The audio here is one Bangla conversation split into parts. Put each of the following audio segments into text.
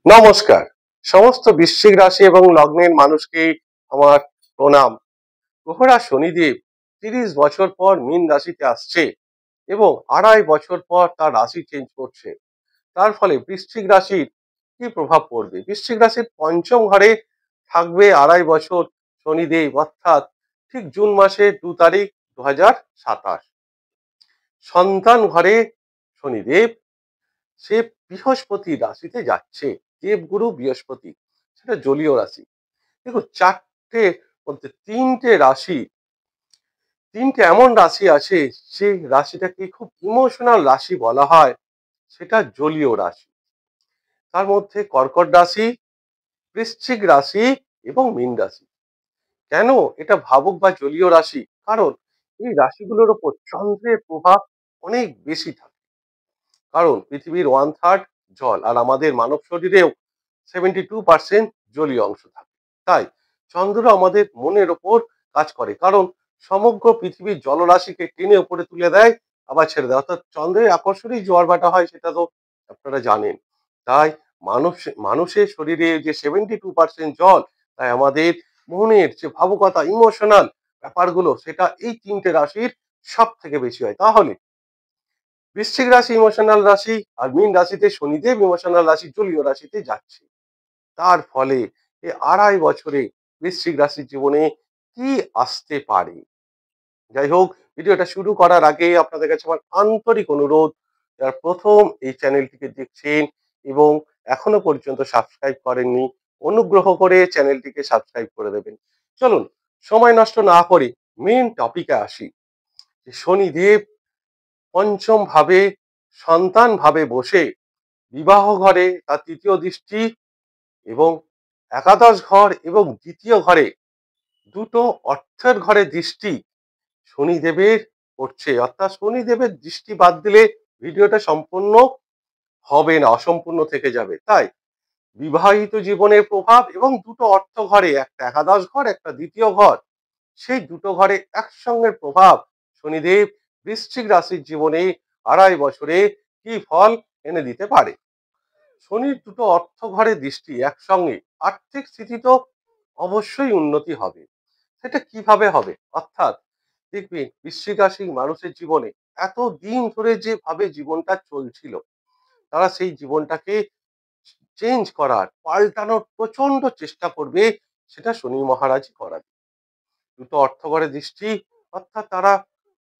নমস্কার। সমস্ত বৃশ্চিক রাশি এবং লগ্নের মানুষকে আমার প্রণাম। গ্রহরাজ শনিদেব 30 বছর পর মীন রাশিতে আসছে এবং 2.5 বছর পর তার রাশি চেঞ্জ করছে। তার ফলে বৃশ্চিক রাশির কি প্রভাব পড়বে? বৃশ্চিক রাশির পঞ্চম ঘরে থাকবে 2.5 বছর শনিদেব, অর্থাৎ ঠিক জুন মাসের 2 তারিখ 2027। সন্তান ঘরে শনিদেব, সে বৃহস্পতি রাশিতে যাচ্ছে। দেবগুরু বৃহস্পতি, সেটা জলীয় রাশি। দেখুন, চারটে বলতে তিনটে এমন রাশি আছে, যে রাশিটাকে খুব ইমোশনাল রাশি বলা হয়, সেটা জলীয় রাশি। তার মধ্যে কর্কট রাশি, বৃশ্চিক রাশি এবং মীন রাশি। কেন এটা ভাবুক বা জলীয় রাশি? কারণ এই রাশিগুলোর ওপর চন্দ্রের প্রভাব অনেক বেশি থাকে। কারণ পৃথিবীর 1/3 জল, আর আমাদের মানব শরীরেও 72% জলীয় অংশ থাকে। তাই চন্দ্র আমাদের মনের ওপর কাজ করে, কারণ সমগ্র পৃথিবীর জলরাশিকে টেনে উপরে তুলে দেয়, আবার ছেড়ে দেয়। অর্থাৎ চন্দ্রের আকর্ষণেই জোয়ার ভাটা হয়, সেটা তো আপনারা জানেন। তাই মানুষের শরীরে যে 72% জল, তাই আমাদের মনের যে ভাবুকতা, ইমোশনাল ব্যাপারগুলো, সেটা এই তিনটে রাশির সব থেকে বেশি হয়। তাহলে বৃশ্চিক রাশি ইমোশনাল রাশি, আর মীন রাশিতে শনিদেব ইমোশনাল রাশি, জলীয় রাশিতে যাচ্ছে। তার ফলে এই 2.5 বছরে বৃশ্চিক রাশির জীবনে কি আসতে পারে? যাই হোক, ভিডিওটা শুরু করার আগে আপনাদের কাছে আমার আন্তরিক অনুরোধ, যারা প্রথম এই চ্যানেলটিকে দেখছেন এবং এখনো পর্যন্ত সাবস্ক্রাইব করেননি, অনুগ্রহ করে চ্যানেলটিকে সাবস্ক্রাইব করে দেবেন। চলুন, সময় নষ্ট না করে মেন টপিকে আসি। শনিদেব পঞ্চম ভাবে, সন্তান ভাবে বসে বিবাহ ঘরে তার তৃতীয় দৃষ্টি, এবং একাদশ ঘর এবং দ্বিতীয় ঘরে দুটো অর্থের ঘরে দৃষ্টি শনিদেবের পড়ছে। অর্থাৎ শনিদেবের দৃষ্টি বাদ দিলে ভিডিওটা সম্পূর্ণ হবে না, অসম্পূর্ণ থেকে যাবে। তাই বিবাহিত জীবনের প্রভাব এবং দুটো অর্থ ঘরে, একটা একাদশ ঘর, একটা দ্বিতীয় ঘর, সেই দুটো ঘরে একসঙ্গে প্রভাব শনিদেব বৃশ্চিক রাশির জীবনে 2.5 বছরে কি ফল এনে দিতে পারে। শনির দুটো অর্থ ঘরে দৃষ্টি একসঙ্গে, আর্থিক স্থিতি তো অবশ্যই উন্নতি হবে। সেটা কিভাবে হবে? অর্থাৎ দেখবেন, বৃশ্চিক রাশি মানুষের জীবনে এত দিন ধরে যেভাবে জীবনটা চলছিল, তারা সেই জীবনটাকে চেঞ্জ করার, পাল্টানোর প্রচন্ড চেষ্টা করবে। সেটা শনি মহারাজই করাবে। দুটো অর্থ ঘরে দৃষ্টি, অর্থাৎ তারা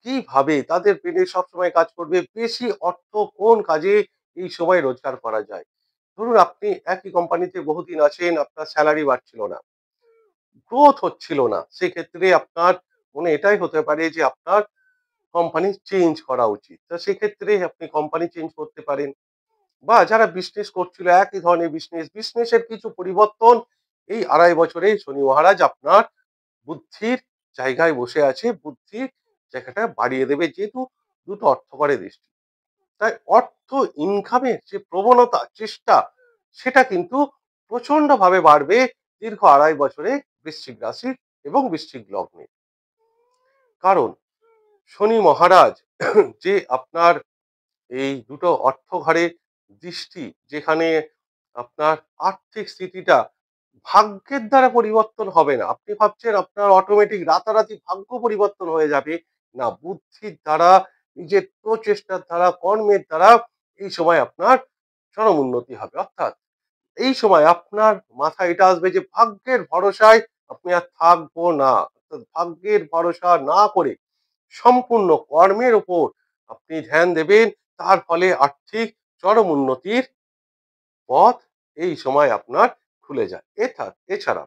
কিভাবে তাদের ব্রেনে সবসময় কাজ করবে, বেশি অর্থ কোন কাজে এই সময় রোজগার করা যায়। ধরুন, আপনি একই কোম্পানিতে বহুদিন আছেন, আপনার স্যালারি বাড়ছিল না, গ্রোথ হচ্ছিল না, সেক্ষেত্রে আপনার মনে এটাই হতে পারে যে আপনার কোম্পানি চেঞ্জ করা উচিত। তো সেক্ষেত্রে আপনি কোম্পানি চেঞ্জ করতে পারেন। বা যারা বিজনেস করছিল, একই ধরনের বিজনেসের কিছু পরিবর্তন এই 2.5 বছরে শনি মহারাজ আপনার বুদ্ধির জায়গায় বসে আছে, বুদ্ধির জায়গাটা বাড়িয়ে দেবে, যেহেতু দুটো অর্থ করে দৃষ্টি। তাই অর্থ ইনকামের যে প্রবণতা, চেষ্টা, সেটা কিন্তু প্রচন্ড ভাবে বাড়বে দীর্ঘ 2.5 বছরে বৃশ্চিক রাশির এবং বৃশ্চিক লগ্নে। কারণ শনি মহারাজ যে আপনার এই দুটো অর্থ ঘরে দৃষ্টি, যেখানে আপনার আর্থিক স্থিতিটা ভাগ্যের দ্বারা পরিবর্তন হবে না। আপনি ভাবছেন আপনার অটোমেটিক রাতারাতি ভাগ্য পরিবর্তন হয়ে যাবে। না, বুদ্ধির দ্বারা, নিজের প্রচেষ্টার দ্বারা, কর্মের দ্বারা এই সময় আপনার চরম উন্নতি হবে। অর্থাৎ এই সময় আপনার মাথায় এটা আসবে যে ভাগ্যের ভরসায় আপনি আর থাকবো না। অর্থাৎ ভাগ্যের ভরসা না করে সম্পূর্ণ কর্মের উপর আপনি ধ্যান দেবেন। তার ফলে আর্থিক চরম উন্নতির পথ এই সময় আপনার খুলে যায়। এছাড়া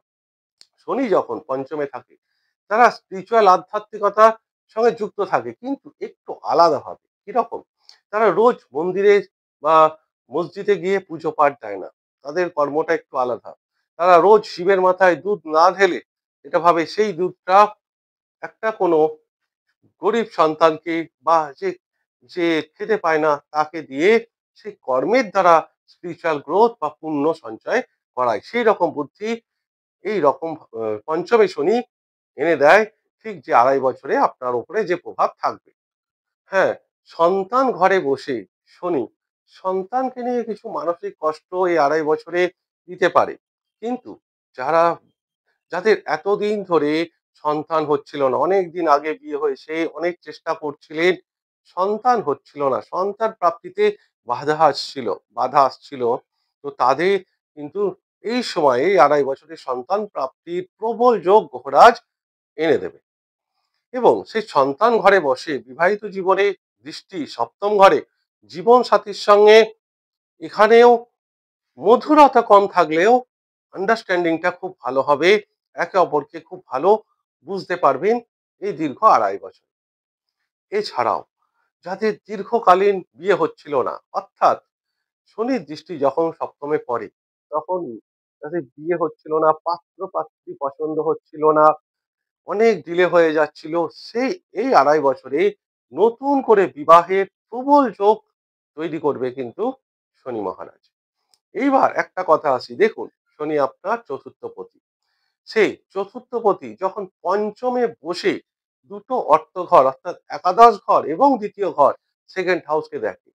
শনি যখন পঞ্চমে থাকে, তারা স্পিরিচুয়াল, আধ্যাত্মিকতার সঙ্গে যুক্ত থাকে, কিন্তু একটু আলাদাভাবে। কিরকম? তারা রোজ মন্দিরে বা মসজিদে গিয়ে পুজো পাঠ দেয় না, তাদের কর্মটা একটু আলাদা। তারা রোজ শিবের মাথায় দুধ না ঢেলে এটা ভাবে সেই দুধটা একটা কোনো গরিব সন্তানকে, বা যে যে খেতে পায় না তাকে দিয়ে সেই কর্মের দ্বারা স্পিরিচুয়াল গ্রোথ বা পুণ্য সঞ্চয় করায়। সেই রকম বুদ্ধি এই রকম পঞ্চমে শনি এনে দেয়, ঠিক যে 2.5 বছরে আপনার উপরে যে প্রভাব থাকবে। হ্যাঁ, সন্তান ঘরে বসে শনি সন্তানকে নিয়ে কিছু মানসিক কষ্ট এই ২.৫ বছরে দিতে পারে। কিন্তু যারা যাদের এতদিন ধরে সন্তান হচ্ছিল না, অনেকদিন আগে বিয়ে হয়েছে, অনেক চেষ্টা করছিলেন, সন্তান হচ্ছিল না, সন্তান প্রাপ্তিতে বাধা আসছিল, তো তাদের কিন্তু এই সময়ে এই ২.৫ বছরে সন্তান প্রাপ্তির প্রবল যোগ গ্রহরাজ এনে দেবে। এবং সেই সন্তান ঘরে বসে বিবাহিত জীবনে দৃষ্টি সপ্তম ঘরে, জীবন সাথীর সঙ্গে এখানেও মধুরতা কম থাকলেও আন্ডারস্ট্যান্ডিংটা খুব ভালো হবে, একে অপরকে খুব ভালো বুঝতে পারবেন এই দীর্ঘ ২.৫ বছর। এছাড়াও যাদের দীর্ঘকালীন বিয়ে হচ্ছিল না, অর্থাৎ শনির দৃষ্টি যখন সপ্তমে পড়ে, তখন যাদের বিয়ে হচ্ছিল না, পাত্র পাত্রী পছন্দ হচ্ছিল না, অনেক ডিলে হয়ে যাচ্ছিল, সেই এই ২.৫ বছরে নতুন করে বিবাহের প্রবল যোগ তৈরি করবে কিন্তু শনি মহারাজ। এইবার একটা কথা আসি, দেখুন শনি আপনার চতুর্থপতি, সেই চতুর্থপতি যখন পঞ্চমে বসে দুটো অর্থঘর অর্থাৎ একাদশ ঘর এবং দ্বিতীয় ঘর সেকেন্ড হাউসকে দেখে,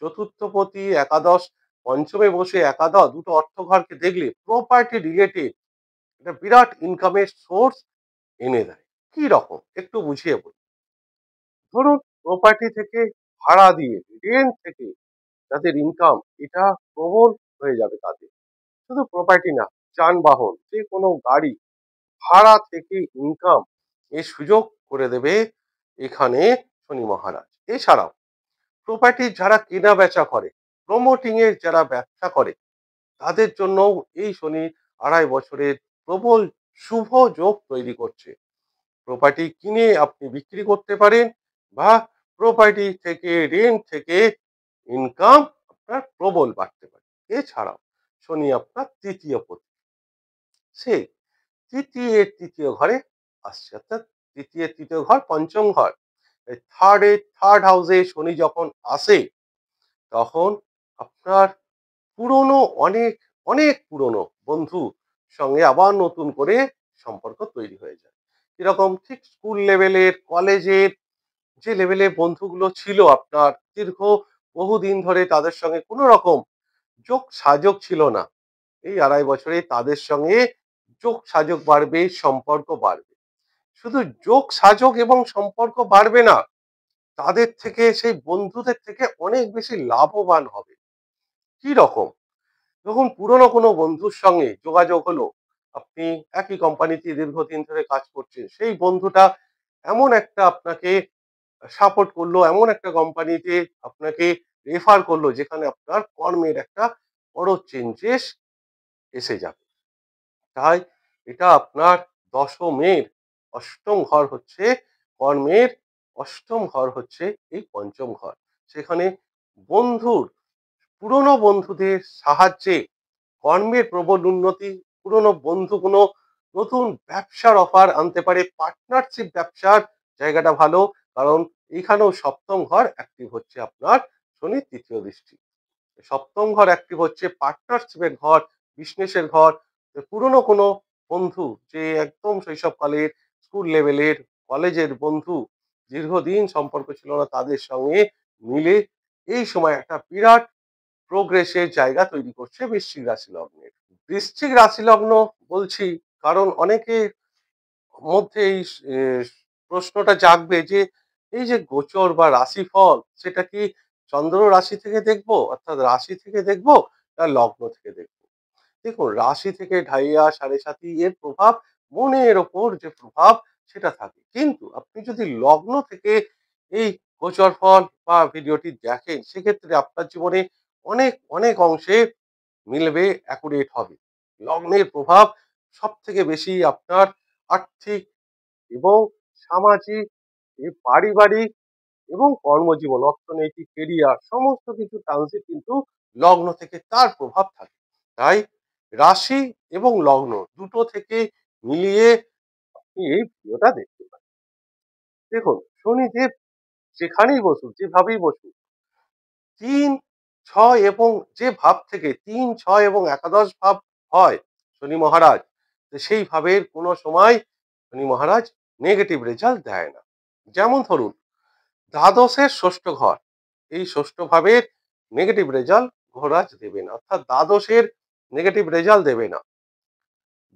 চতুর্থপতি একাদশ পঞ্চমে বসে একাদশ দুটো অর্থঘরকে দেখলে প্রপার্টি রিলেটেড একটা বিরাট ইনকামের সোর্স এনে দেয়। কি রকম একটু বুঝিয়ে বলি। ধরুন প্রপার্টি থেকে, ভাড়া দিয়ে, রেন্ট থেকে যাদের ইনকাম, এটা প্রবল হয়ে যাবে তাদের। শুধু প্রপার্টি না, যানবাহন, যে কোনো গাড়ি ভাড়া থেকে ইনকাম এর সুযোগ করে দেবে এখানে শনি মহারাজ। এছাড়াও প্রপার্টি যারা কেনা বেচা করে, প্রমোটিং এর যারা ব্যবসা করে, তাদের জন্য এই শনি ২.৫ বছরের প্রবল শুভ যোগ তৈরি করছে। প্রপার্টি কিনে আপনি বিক্রি করতে পারেন, বা প্রপার্টি থেকে, রেন্ট থেকে ইনকাম আপনার প্রবল বাড়তে পারে। এছাড়াও শনি আপনার তৃতীয় পতি, সে তৃতীয় ঘরে আসছে, অর্থাৎ তৃতীয় ঘর পঞ্চম ঘর, থার্ড হাউসে শনি যখন আসে, তখন আপনার পুরনো অনেক অনেক পুরনো বন্ধু সঙ্গে আবার নতুন করে সম্পর্ক তৈরি হয়ে যায়। এরকম ঠিক স্কুল লেভেলের, কলেজের যে লেভেলের বন্ধুগুলো ছিল আপনার দীর্ঘ বহুদিন ধরে, তাদের সঙ্গে কোনো রকম যোগ সাযোগ ছিল না, এই ২.৫ বছরে তাদের সঙ্গে যোগ সাযোগ বাড়বে, সম্পর্ক বাড়বে। শুধু যোগ সাযোগ এবং সম্পর্ক বাড়বে না, তাদের থেকে, সেই বন্ধুদের থেকে অনেক বেশি লাভবান হবে। কি রকম? যখন পুরনো কোনো বন্ধুর সঙ্গে যোগাযোগ হলো, আপনি একই কোম্পানিতে দীর্ঘদিন ধরে কাজ করছেন, সেই বন্ধুটা এমন একটা আপনাকে সাপোর্ট করলো, এমন একটা কোম্পানিতে আপনাকে রেফার করলো যেখানে আপনার কর্মের একটা বড় চেঞ্জেস এসে যাবে। তাই এটা আপনার দশমের অষ্টম ঘর হচ্ছে কর্মের, অষ্টম ঘর হচ্ছে এই পঞ্চম ঘর। সেখানে বন্ধুর, পুরনো বন্ধুদের সাহায্যে কর্মের প্রবল উন্নতি, পুরনো বন্ধু কোনো নতুন ব্যবসার অফার আনতে পারে, পার্টনারশিপ ব্যবসার জায়গাটা ভালো, কারণ এইখানেও সপ্তম ঘর অ্যাক্টিভ হচ্ছে আপনার শনির তৃতীয় দৃষ্টি। সপ্তম ঘর অ্যাক্টিভ হচ্ছে পার্টনারশিপের ঘর, বিজনেসের ঘর। পুরনো কোনো বন্ধু যে একদম শৈশবকালের, স্কুল লেভেলের, কলেজের বন্ধু, দীর্ঘদিন সম্পর্ক ছিল না, তাদের সঙ্গে মিলে এই সময় একটা বিরাট প্রোগ্রেসের জায়গা তৈরি করছে বৃশ্চিক রাশি লগ্নের। বৃশ্চিক রাশি লগ্ন বলছি কারণ অনেকের মধ্যে এই প্রশ্নটা জাগবে যে এই যে গোচর বা রাশিফল, সেটা কি চন্দ্র রাশি থেকে দেখবো, অর্থাৎ রাশি থেকে দেখবো, না লগ্ন থেকে দেখবো? দেখুন, রাশি থেকে ঢাইয়া সাড়ে সাতি এর প্রভাব, মনের ওপর যে প্রভাব সেটা থাকে, কিন্তু আপনি যদি লগ্ন থেকে এই গোচর ফল বা ভিডিওটি দেখেন, সেক্ষেত্রে আপনার জীবনে অনেক অনেক অংশে মিলবে, অ্যাকুরেট হবে। লগ্নের প্রভাব সব থেকে বেশি আপনার আর্থিক এবং সামাজিক, পারিবারিক এবং কর্মজীবন, অর্থনৈতিক, কেরিয়ার, সমস্ত কিছু ট্রানজিট কিন্তু লগ্ন থেকে তার প্রভাব থাকে। তাই রাশি এবং লগ্ন দুটো থেকে মিলিয়ে আপনি এই ভিডিওটা দেখতে পারেন। দেখুন, শনিদেব যেখানেই বসুক, যেভাবেই বসুক, ৩, ৬ এবং যে ভাব থেকে ৩, ৬ এবং একাদশ ভাব হয় শনি মহারাজ, তো সেই ভাবের কোনো সময় শনি মহারাজ নেগেটিভ রেজাল্ট দেয় না। যেমন ধরুন দ্বাদশের ষষ্ঠ ঘর, এই ষষ্ঠ ভাবের নেগেটিভ রেজাল্ট গ্রহরাজ দেবে না, অর্থাৎ দ্বাদশের নেগেটিভ রেজাল্ট দেবে না।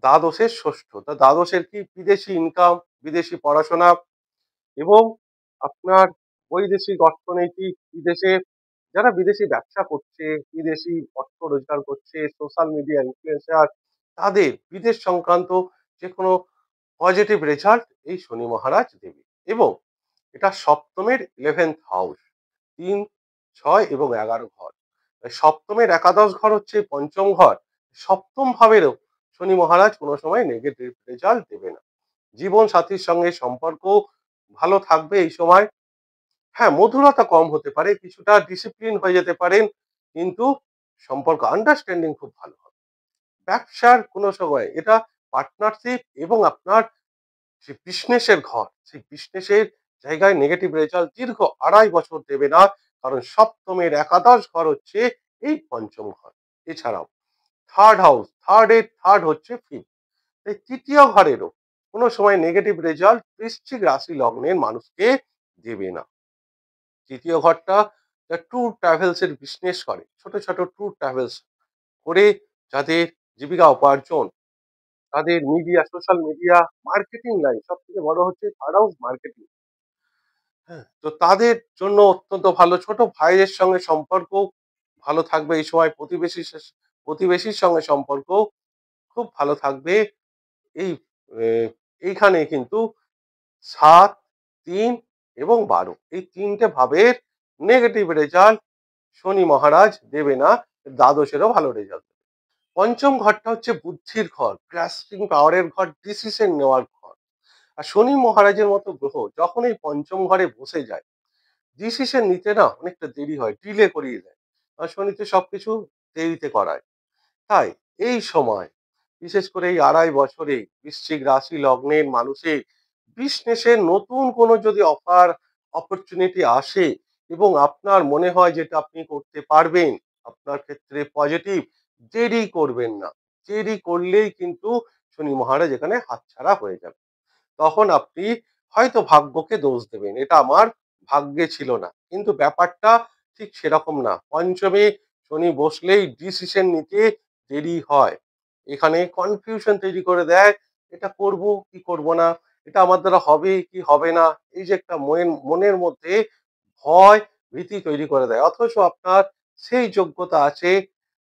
দ্বাদশের ষষ্ঠ, তা দ্বাদশের কি বিদেশি ইনকাম, বিদেশি পড়াশোনা এবং আপনার বৈদেশিক অর্থনীতি, বিদেশে যারা বিদেশি ব্যবসা করছে, বিদেশি অর্থ রোজগার করছে, সোশ্যাল মিডিয়া ইনফ্লুয়েন্সার, তাদের বিদেশ সংক্রান্ত যে কোনো পজিটিভ রেজাল্ট এই শনি মহারাজ দেবে। এবং এটা সপ্তমের 11th হাউস, 3, 6 এবং 11 ঘর। সপ্তমের একাদশ ঘর হচ্ছে পঞ্চম ঘর। সপ্তম ভাবেরও শনি মহারাজ কোনো সময় নেগেটিভ রেজাল্ট দেবে না। জীবন সাথীর সঙ্গে সম্পর্ক ভালো থাকবে এই সময়। হ্যাঁ, মধুরতা কম হতে পারে, কিছুটা ডিসিপ্লিন হয়ে যেতে পারেন, কিন্তু সম্পর্ক আন্ডারস্ট্যান্ডিং খুব ভালো হবে। ব্যবসার কোনো সময় এটা পার্টনারশিপ এবং আপনার যে বিজনেসের ঘর, সেই বিজনেসের জায়গায় নেগেটিভ রেজাল্ট দীর্ঘ 2.5 বছর দেবে না, কারণ সপ্তমের একাদশ ঘর হচ্ছে এই পঞ্চম ঘর। এছাড়াও থার্ড হাউস, থার্ড হচ্ছে ফিফথ, এই তৃতীয় ঘরেরও কোনো সময় নেগেটিভ রেজাল্ট বৃশ্চিক রাশি লগ্নের মানুষকে দেবে না। তৃতীয় ঘরটা ট্যুর ট্রাভেলস এর বিজনেস করে, ছোট ছোট ট্যুর ট্রাভেলস করে যাদের জীবিকা উপার্জন, তাদের media, social media, marketing line, সব থেকে বড় হচ্ছে থার্ড হাউস মার্কেটিং। হ্যাঁ, তো তাদের জন্য অত্যন্ত ভালো। ছোট ভাইয়ের সঙ্গে সম্পর্ক ভালো থাকবে এই সময়। প্রতিবেশীর সঙ্গে সম্পর্ক খুব ভালো থাকবে। এই এইখানে কিন্তু 7, 3 এবং 12 এই তিনটে ভাবের নেগেটিভ রেজাল্ট শনি মহারাজ দেবে না, দ্বাদশেরও ভালো রেজাল্ট। পঞ্চম ঘরটা হচ্ছে বুদ্ধির ঘর, গ্রাস্পিং পাওয়ারের ঘর, ডিসিশন নেওয়ার ঘর। আর শনি মহারাজের মতো গ্রহ যখন এই পঞ্চম ঘরে বসে যায়, ডিসিশন নিতে না অনেকটা দেরি হয়, ডিলে করিয়ে দেয়। আর শনিতে সবকিছু দেরিতে করায়। তাই এই সময়, বিশেষ করে এই 2.5 বছরে বৃশ্চিক রাশি লগ্নের মানুষের বিজনেসের নতুন কোনো যদি অপরচুনিটি আসে এবং আপনার মনে হয় যেটা আপনি করতে পারবেন, আপনার ক্ষেত্রে পজিটিভ, দেরি করবেন না। দেরি করলেই কিন্তু শনি মহারাজ এখানে হাতছাড়া হয়ে যাবে। তখন আপনি হয়তো ভাগ্যকে দোষ দেবেন, এটা আমার ভাগ্যে ছিল না, কিন্তু ব্যাপারটা ঠিক সেরকম না। পঞ্চমে শনি বসলেই ডিসিশন নিতে দেরি হয়, এখানে কনফিউশন তৈরি করে দেয়, এটা করব কি করব না, এটা আমার দ্বারা হবে কি হবে না, এই যে একটা মনের মধ্যে ভয়, ভীতি তৈরি করে দেয়। অথচ আপনার সেই যোগ্যতা আছে,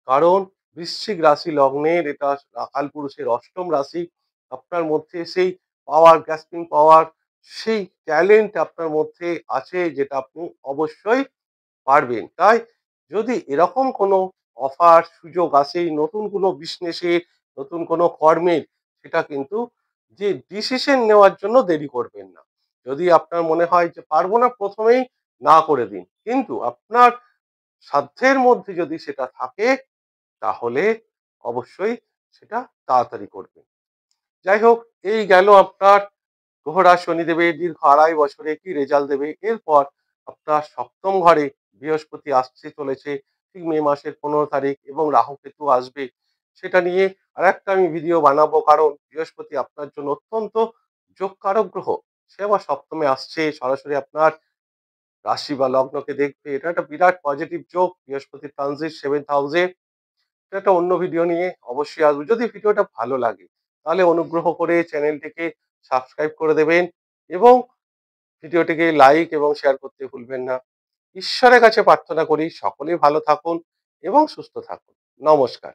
কারণ বৃশ্চিক রাশি লগ্নের এটা কালপুরুষের অষ্টম রাশি। আপনার মধ্যে সেই পাওয়ার, গ্রাস্পিং পাওয়ার, সেই ট্যালেন্ট আপনার মধ্যে আছে, যেটা আপনি অবশ্যই পারবেন। তাই যদি এরকম কোনো অফার, সুযোগ আসে নতুন কোনো বিজনেসে, নতুন কোনো কর্মের, সেটা কিন্তু যে ডিসিশন নেওয়ার জন্য দেরি করবেন না। যদি আপনার মনে হয় যে পারবো না, প্রথমেই না করে দিন। কিন্তু আপনার সাধ্যের মধ্যে যদি সেটা থাকে, তাহলে অবশ্যই সেটা তাড়াতাড়ি করবেন। যাই হোক, এই গেল আপনার গ্রহরাজ শনিদেবের দীর্ঘ 2.5 বছরে কি রেজাল্ট দেবে। এরপর আপনার সপ্তম ঘরে বৃহস্পতি আসতে চলেছে ঠিক মে মাসের 15 তারিখ, এবং রাহু কেতু আসবে। সেটা নিয়ে আর একটা আমি ভিডিও বানাবো, কারণ বৃহস্পতি আপনার জন্য অত্যন্ত যোগকারক গ্রহ। সে আবার সপ্তমে আসছে, সরাসরি আপনার রাশি বা লগ্নকে দেখবে, এটা একটা বিরাট পজিটিভ যোগ। বৃহস্পতি ট্রানজিট 7th হাউসে। এটা একটা অন্য ভিডিও নিয়ে অবশ্যই আসবো। যদি ভিডিওটা ভালো লাগে তাহলে অনুগ্রহ করে চ্যানেলটিকে সাবস্ক্রাইব করে দেবেন এবং ভিডিওটিকে লাইক এবং শেয়ার করতে ভুলবেন না। ঈশ্বরের কাছে প্রার্থনা করি সকলেই ভালো থাকুন এবং সুস্থ থাকুন। নমস্কার।